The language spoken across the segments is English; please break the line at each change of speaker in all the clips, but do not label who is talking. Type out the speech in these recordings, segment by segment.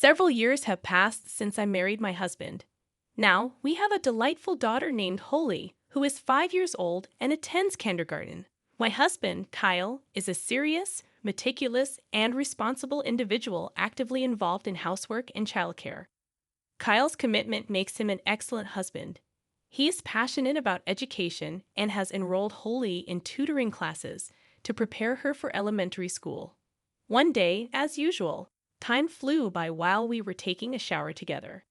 Several years have passed since I married my husband. Now, we have a delightful daughter named Holly, who is 5 years old and attends kindergarten. My husband, Kyle, is a serious, meticulous, and responsible individual actively involved in housework and childcare. Kyle's commitment makes him an excellent husband. He is passionate about education and has enrolled Holly in tutoring classes to prepare her for elementary school. One day, as usual, time flew by while we were taking a shower together.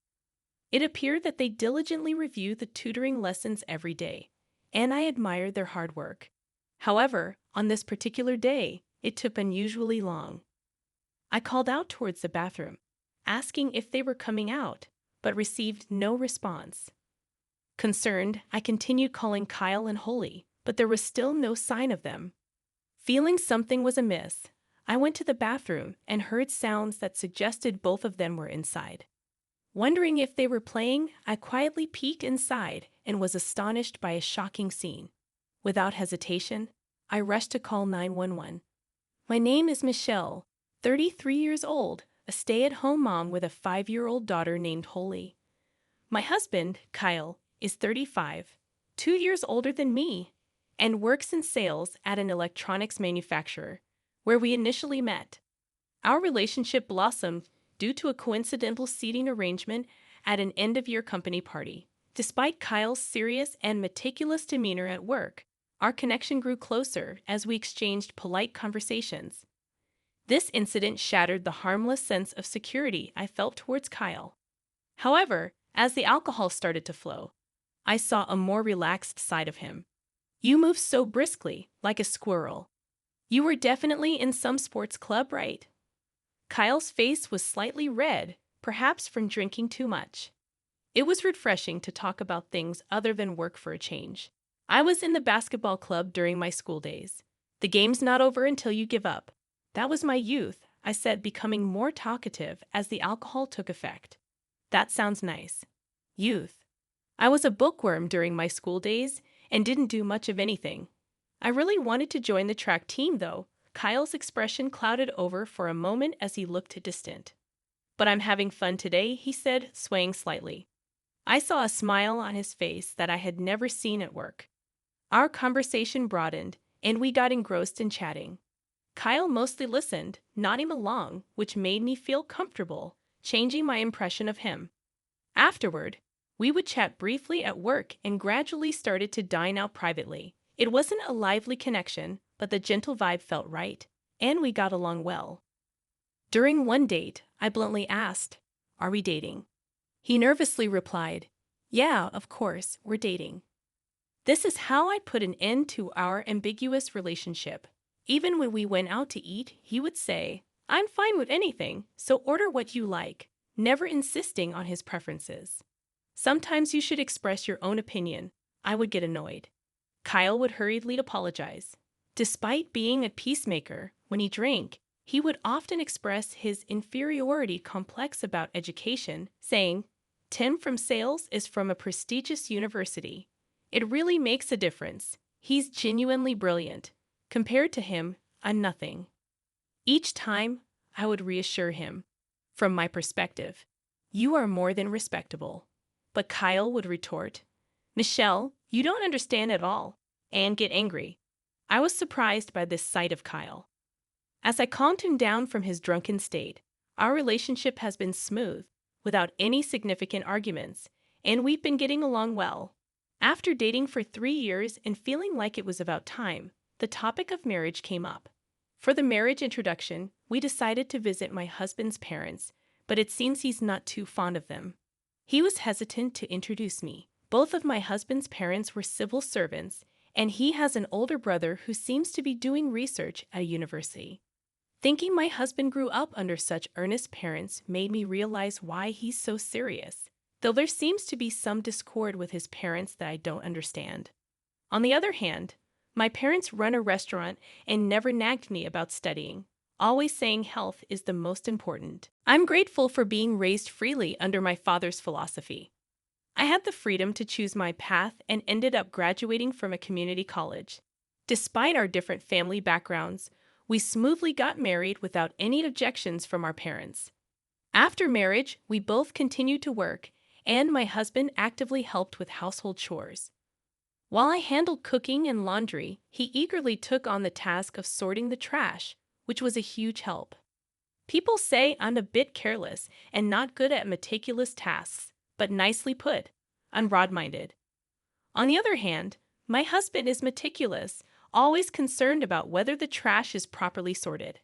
It appeared that they diligently review the tutoring lessons every day, and I admired their hard work. However, on this particular day, it took unusually long. I called out towards the bathroom, asking if they were coming out, but received no response. Concerned, I continued calling Kyle and Holly, but there was still no sign of them. Feeling something was amiss, I went to the bathroom and heard sounds that suggested both of them were inside. Wondering if they were playing, I quietly peeked inside and was astonished by a shocking scene. Without hesitation, I rushed to call 911. My name is Michelle, 33 years old, a stay-at-home mom with a 5-year-old daughter named Holly. My husband, Kyle, is 35, 2 years older than me, and works in sales at an electronics manufacturer, where we initially met. Our relationship blossomed due to a coincidental seating arrangement at an end-of-year company party. Despite Kyle's serious and meticulous demeanor at work, our connection grew closer as we exchanged polite conversations. This incident shattered the harmless sense of security I felt towards Kyle. However, as the alcohol started to flow, I saw a more relaxed side of him. "You move so briskly, like a squirrel. You were definitely in some sports club, right?" Kyle's face was slightly red, perhaps from drinking too much. It was refreshing to talk about things other than work for a change. "I was in the basketball club during my school days. The game's not over until you give up. That was my youth," I said, becoming more talkative as the alcohol took effect. "That sounds nice. Youth. I was a bookworm during my school days and didn't do much of anything. I really wanted to join the track team, though." Kyle's expression clouded over for a moment as he looked distant. "But I'm having fun today," he said, swaying slightly. I saw a smile on his face that I had never seen at work. Our conversation broadened, and we got engrossed in chatting. Kyle mostly listened, nodding along, which made me feel comfortable, changing my impression of him. Afterward, we would chat briefly at work and gradually started to dine out privately. It wasn't a lively connection, but the gentle vibe felt right, and we got along well. During one date, I bluntly asked, "Are we dating?" He nervously replied, "Yeah, of course, we're dating." This is how I put an end to our ambiguous relationship. Even when we went out to eat, he would say, "I'm fine with anything, so order what you like," never insisting on his preferences. "Sometimes you should express your own opinion." I would get annoyed. Kyle would hurriedly apologize. Despite being a peacemaker, when he drank, he would often express his inferiority complex about education, saying, "Tim from sales is from a prestigious university. It really makes a difference. He's genuinely brilliant. Compared to him, I'm nothing." Each time, I would reassure him, "From my perspective, you are more than respectable." But Kyle would retort, "Michelle, you don't understand at all," and get angry. I was surprised by this side of Kyle. As I calmed him down from his drunken state, our relationship has been smooth, without any significant arguments, and we've been getting along well. After dating for 3 years and feeling like it was about time, the topic of marriage came up. For the marriage introduction, we decided to visit my husband's parents, but it seems he's not too fond of them. He was hesitant to introduce me. Both of my husband's parents were civil servants, and he has an older brother who seems to be doing research at a university. Thinking my husband grew up under such earnest parents made me realize why he's so serious, though there seems to be some discord with his parents that I don't understand. On the other hand, my parents run a restaurant and never nagged me about studying, always saying health is the most important. I'm grateful for being raised freely under my father's philosophy. I had the freedom to choose my path and ended up graduating from a community college. Despite our different family backgrounds, we smoothly got married without any objections from our parents. After marriage, we both continued to work, and my husband actively helped with household chores. While I handled cooking and laundry, he eagerly took on the task of sorting the trash, which was a huge help. People say I'm a bit careless and not good at meticulous tasks, but nicely put, I'm broad-minded. On the other hand, my husband is meticulous, always concerned about whether the trash is properly sorted.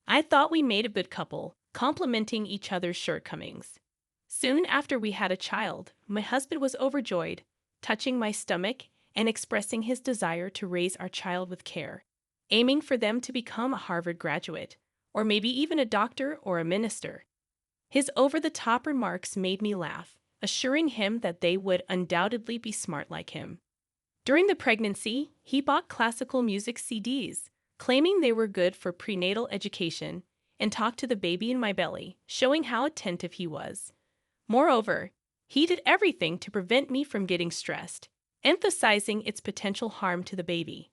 I thought we made a good couple, complementing each other's shortcomings. Soon after we had a child, my husband was overjoyed, touching my stomach and expressing his desire to raise our child with care, aiming for them to become a Harvard graduate, or maybe even a doctor or a minister. His over-the-top remarks made me laugh, assuring him that they would undoubtedly be smart like him. During the pregnancy, he bought classical music CDs, claiming they were good for prenatal education, and talked to the baby in my belly, showing how attentive he was. Moreover, he did everything to prevent me from getting stressed, emphasizing its potential harm to the baby.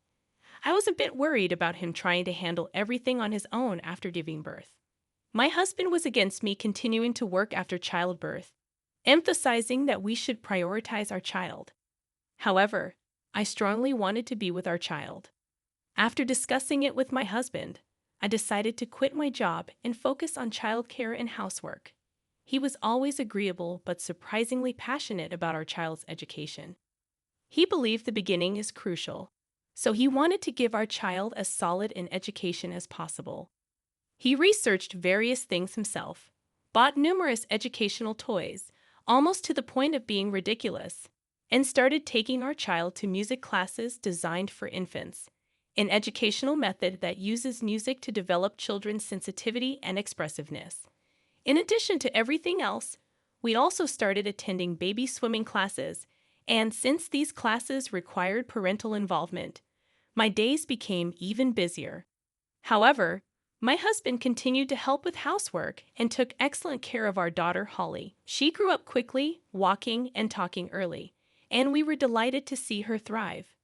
I was a bit worried about him trying to handle everything on his own after giving birth. My husband was against me continuing to work after childbirth, emphasizing that we should prioritize our child. However, I strongly wanted to be with our child. After discussing it with my husband, I decided to quit my job and focus on childcare and housework. He was always agreeable but surprisingly passionate about our child's education. He believed the beginning is crucial, so he wanted to give our child as solid an education as possible. He researched various things himself, bought numerous educational toys, almost to the point of being ridiculous, and started taking our child to music classes designed for infants, an educational method that uses music to develop children's sensitivity and expressiveness. In addition to everything else, we also started attending baby swimming classes, and since these classes required parental involvement, my days became even busier. However, my husband continued to help with housework and took excellent care of our daughter, Holly. She grew up quickly, walking and talking early, and we were delighted to see her thrive.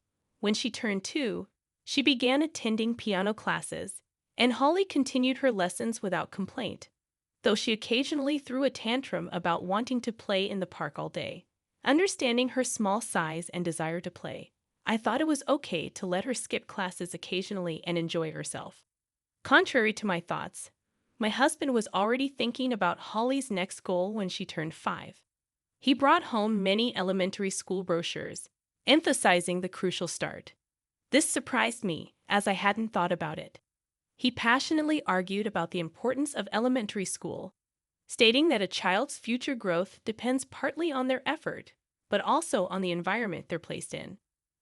When she turned 2, she began attending piano classes, and Holly continued her lessons without complaint, though she occasionally threw a tantrum about wanting to play in the park all day. Understanding her small size and desire to play, I thought it was okay to let her skip classes occasionally and enjoy herself. Contrary to my thoughts, my husband was already thinking about Holly's next goal when she turned 5. He brought home many elementary school brochures, emphasizing the crucial start. This surprised me, as I hadn't thought about it. He passionately argued about the importance of elementary school, stating that a child's future growth depends partly on their effort, but also on the environment they're placed in.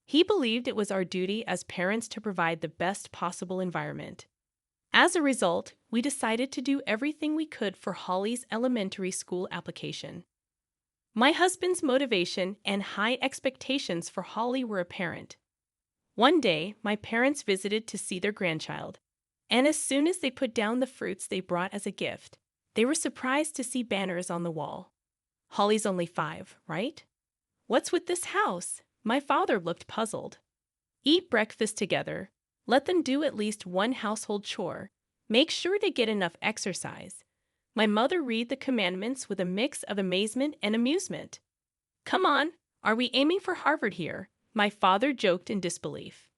He believed it was our duty as parents to provide the best possible environment. As a result, we decided to do everything we could for Holly's elementary school application. My husband's motivation and high expectations for Holly were apparent. One day, my parents visited to see their grandchild, and as soon as they put down the fruits they brought as a gift, they were surprised to see banners on the wall. Holly's only 5, right? What's with this house? My father looked puzzled. Eat breakfast together. Let them do at least one household chore. Make sure they get enough exercise. My mother read the commandments with a mix of amazement and amusement. Come on, are we aiming for Harvard here? My father joked in disbelief.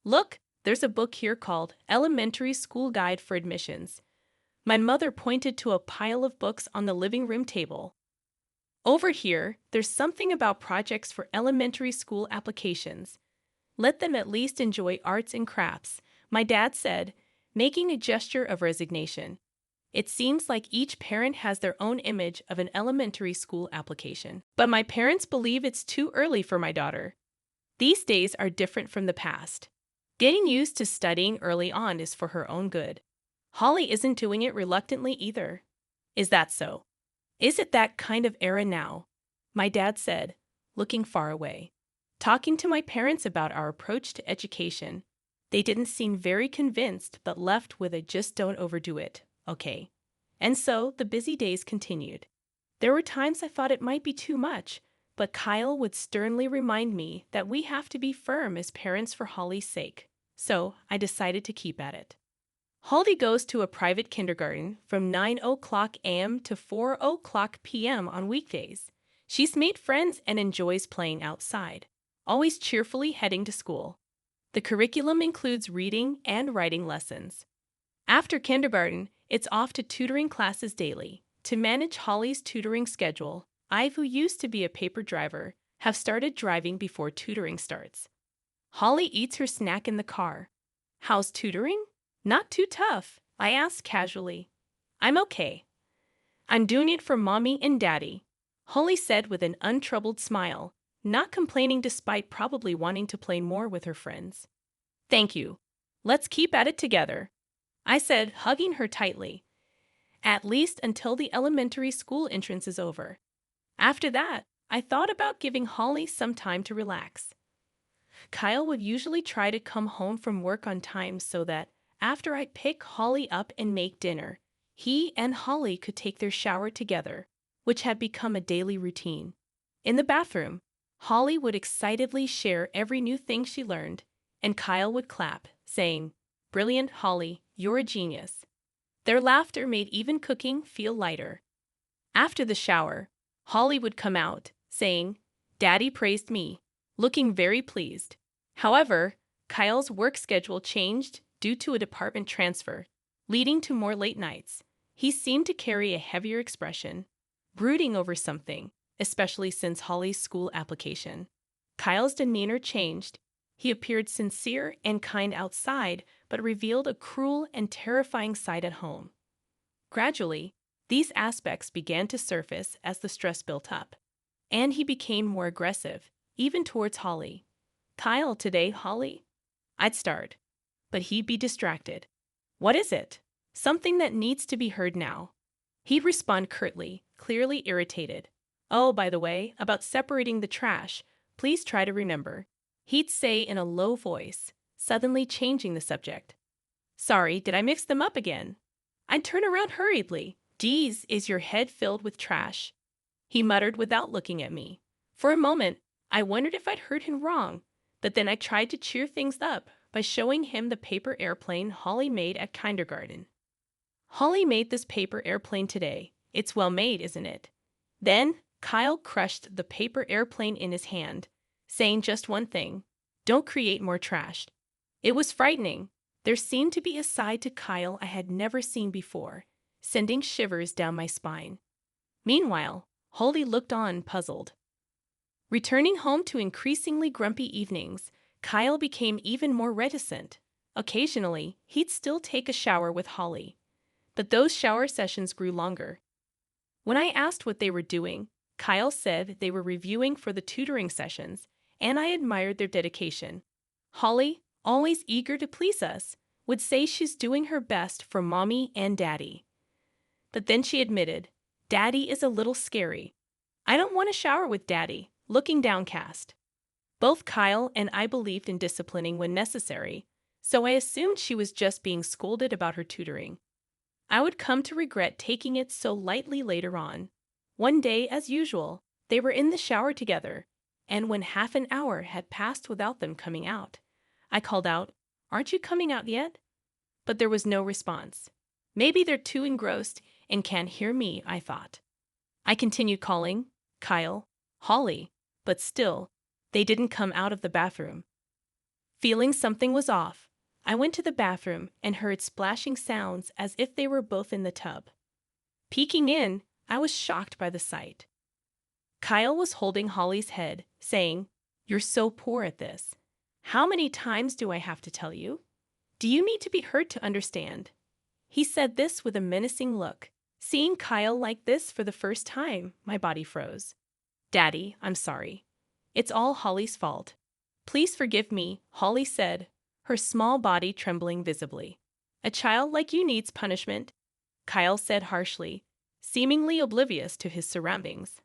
Look, there's a book here called Elementary School Guide for Admissions. My mother pointed to a pile of books on the living room table. Over here, there's something about projects for elementary school applications. Let them at least enjoy arts and crafts, my dad said, making a gesture of resignation. It seems like each parent has their own image of an elementary school application. But my parents believe it's too early for my daughter. These days are different from the past. Getting used to studying early on is for her own good. Holly isn't doing it reluctantly either. Is that so? Is it that kind of era now? My dad said, looking far away. Talking to my parents about our approach to education, they didn't seem very convinced but left with a just don't overdo it, okay. And so the busy days continued. There were times I thought it might be too much, but Kyle would sternly remind me that we have to be firm as parents for Holly's sake. So I decided to keep at it. Holly goes to a private kindergarten from 9 o'clock a.m. to 4 o'clock p.m. on weekdays. She's made friends and enjoys playing outside, always cheerfully heading to school. The curriculum includes reading and writing lessons. After kindergarten, it's off to tutoring classes daily. To manage Holly's tutoring schedule, I, who used to be a paper driver, have started driving before tutoring starts. Holly eats her snack in the car. How's tutoring? Not too tough, I ask casually. I'm okay. I'm doing it for Mommy and Daddy, Holly said with an untroubled smile, not complaining despite probably wanting to play more with her friends. Thank you. Let's keep at it together, I said, hugging her tightly. At least until the elementary school entrance is over. After that, I thought about giving Holly some time to relax. Kyle would usually try to come home from work on time so that, after I pick Holly up and make dinner, he and Holly could take their shower together, which had become a daily routine. In the bathroom, Holly would excitedly share every new thing she learned, and Kyle would clap, saying, "Brilliant, Holly, you're a genius." Their laughter made even cooking feel lighter. After the shower, Holly would come out, saying, "Daddy praised me," looking very pleased. However, Kyle's work schedule changed due to a department transfer, leading to more late nights. He seemed to carry a heavier expression, brooding over something, especially since Holly's school application. Kyle's demeanor changed. He appeared sincere and kind outside, but revealed a cruel and terrifying side at home. Gradually, these aspects began to surface as the stress built up, and he became more aggressive, even towards Holly. "Kyle, today, Holly?" I'd start, but he'd be distracted. "What is it?" "Something that needs to be heard now." He'd respond curtly, clearly irritated. "Oh, by the way, about separating the trash, please try to remember," he'd say in a low voice, suddenly changing the subject. "Sorry, did I mix them up again?" I'd turn around hurriedly. "Geez, is your head filled with trash?" he muttered without looking at me. For a moment, I wondered if I'd heard him wrong, but then I tried to cheer things up by showing him the paper airplane Holly made at kindergarten. "Holly made this paper airplane today. It's well made, isn't it?" Then Kyle crushed the paper airplane in his hand, saying just one thing: "Don't create more trash." It was frightening. There seemed to be a side to Kyle I had never seen before, sending shivers down my spine. Meanwhile, Holly looked on, puzzled. Returning home to increasingly grumpy evenings, Kyle became even more reticent. Occasionally, he'd still take a shower with Holly, but those shower sessions grew longer. When I asked what they were doing, Kyle said they were reviewing for the tutoring sessions, and I admired their dedication. Holly, always eager to please us, would say she's doing her best for Mommy and Daddy. But then she admitted, "Daddy is a little scary. I don't want to shower with Daddy," looking downcast. Both Kyle and I believed in disciplining when necessary, so I assumed she was just being scolded about her tutoring. I would come to regret taking it so lightly later on. One day, as usual, they were in the shower together, and when half an hour had passed without them coming out, I called out, "Aren't you coming out yet?" But there was no response. Maybe they're too engrossed and can't hear me, I thought. I continued calling, Kyle, Holly, but still, they didn't come out of the bathroom. Feeling something was off, I went to the bathroom and heard splashing sounds as if they were both in the tub. Peeking in, I was shocked by the sight. Kyle was holding Holly's head, saying, "You're so poor at this. How many times do I have to tell you? Do you need to be hurt to understand?" He said this with a menacing look. Seeing Kyle like this for the first time, my body froze. "Daddy, I'm sorry. It's all Holly's fault. Please forgive me," Holly said, her small body trembling visibly. "A child like you needs punishment," Kyle said harshly, seemingly oblivious to his surroundings.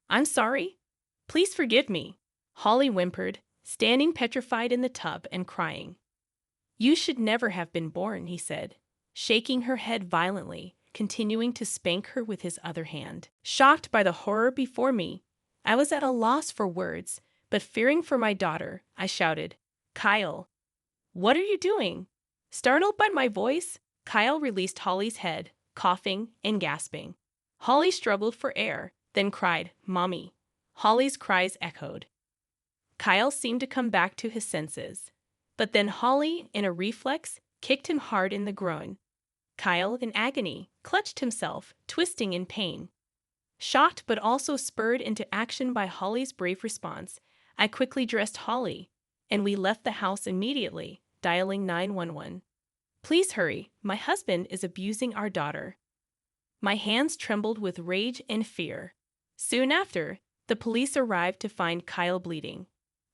"I'm sorry. Please forgive me," Holly whimpered, standing petrified in the tub and crying. "You should never have been born," he said, shaking her head violently, continuing to spank her with his other hand. Shocked by the horror before me, I was at a loss for words, but fearing for my daughter, I shouted, "Kyle, what are you doing?" Startled by my voice, Kyle released Holly's head, coughing and gasping. Holly struggled for air, then cried, "Mommy." Holly's cries echoed. Kyle seemed to come back to his senses. But then Holly, in a reflex, kicked him hard in the groin. Kyle, in agony, clutched himself, twisting in pain. Shocked but also spurred into action by Holly's brave response, I quickly dressed Holly, and we left the house immediately, dialing 911. "Please hurry, my husband is abusing our daughter." My hands trembled with rage and fear. Soon after, the police arrived to find Kyle bleeding.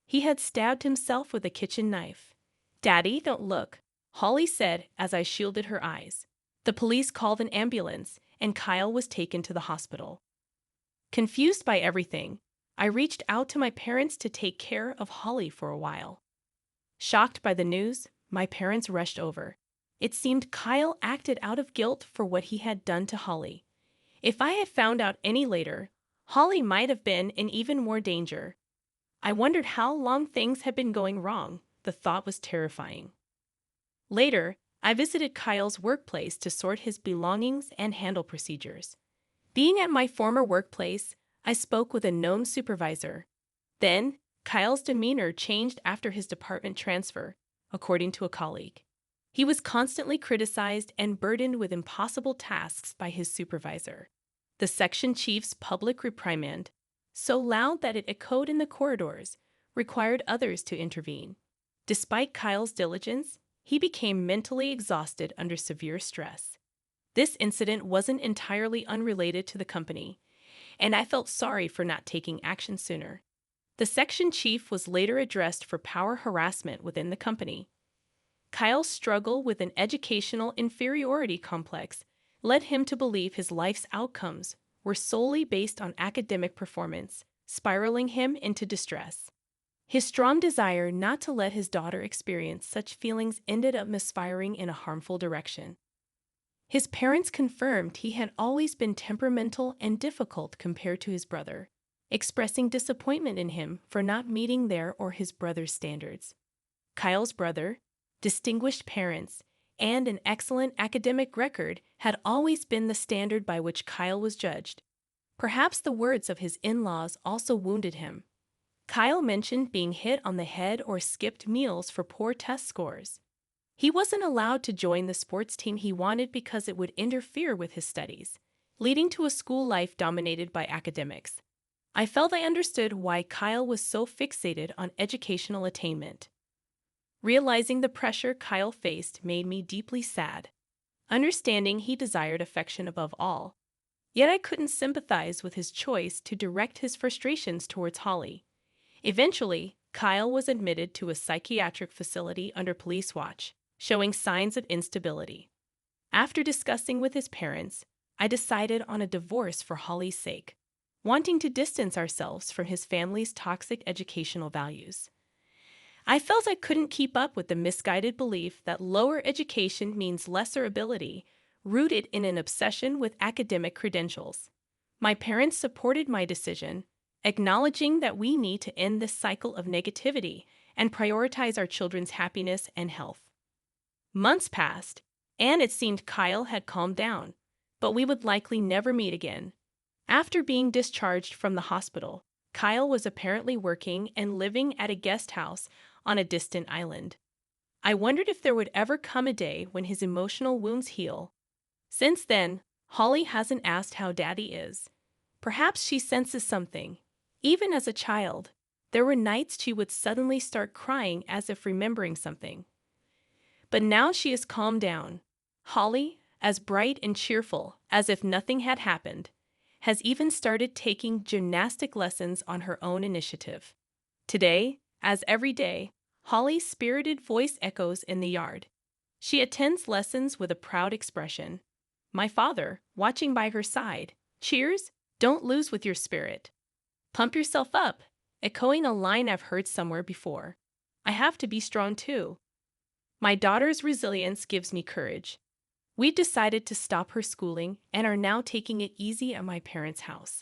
He had stabbed himself with a kitchen knife. "Daddy, don't look," Holly said as I shielded her eyes. The police called an ambulance, and Kyle was taken to the hospital. Confused by everything, I reached out to my parents to take care of Holly for a while. Shocked by the news, my parents rushed over. It seemed Kyle acted out of guilt for what he had done to Holly. If I had found out any later, Holly might have been in even more danger. I wondered how long things had been going wrong. The thought was terrifying. Later, I visited Kyle's workplace to sort his belongings and handle procedures. Being at my former workplace, I spoke with a known supervisor. Then, Kyle's demeanor changed after his department transfer, according to a colleague. He was constantly criticized and burdened with impossible tasks by his supervisor. The section chief's public reprimand, so loud that it echoed in the corridors, required others to intervene. Despite Kyle's diligence, he became mentally exhausted under severe stress. This incident wasn't entirely unrelated to the company, and I felt sorry for not taking action sooner. The section chief was later addressed for power harassment within the company. Kyle's struggle with an educational inferiority complex led him to believe his life's outcomes were solely based on academic performance, spiraling him into distress. His strong desire not to let his daughter experience such feelings ended up misfiring in a harmful direction. His parents confirmed he had always been temperamental and difficult compared to his brother, expressing disappointment in him for not meeting their or his brother's standards. Kyle's brother, distinguished parents, and an excellent academic record had always been the standard by which Kyle was judged. Perhaps the words of his in-laws also wounded him. Kyle mentioned being hit on the head or skipped meals for poor test scores. He wasn't allowed to join the sports team he wanted because it would interfere with his studies, leading to a school life dominated by academics. I felt I understood why Kyle was so fixated on educational attainment. Realizing the pressure Kyle faced made me deeply sad, understanding he desired affection above all. Yet I couldn't sympathize with his choice to direct his frustrations towards Holly. Eventually, Kyle was admitted to a psychiatric facility under police watch, showing signs of instability. After discussing with his parents, I decided on a divorce for Holly's sake, wanting to distance ourselves from his family's toxic educational values. I felt I couldn't keep up with the misguided belief that lower education means lesser ability, rooted in an obsession with academic credentials. My parents supported my decision, acknowledging that we need to end this cycle of negativity and prioritize our children's happiness and health. Months passed, and it seemed Kyle had calmed down, but we would likely never meet again. After being discharged from the hospital, Kyle was apparently working and living at a guest house on a distant island. I wondered if there would ever come a day when his emotional wounds heal. Since then, Holly hasn't asked how Daddy is. Perhaps she senses something. Even as a child, there were nights she would suddenly start crying as if remembering something. But now she has calmed down. Holly, as bright and cheerful as if nothing had happened, has even started taking gymnastic lessons on her own initiative. Today, as every day, Holly's spirited voice echoes in the yard. She attends lessons with a proud expression. My father, watching by her side, cheers, "Don't lose with your spirit. Pump yourself up," echoing a line I've heard somewhere before. I have to be strong too. My daughter's resilience gives me courage. We decided to stop her schooling and are now taking it easy at my parents' house.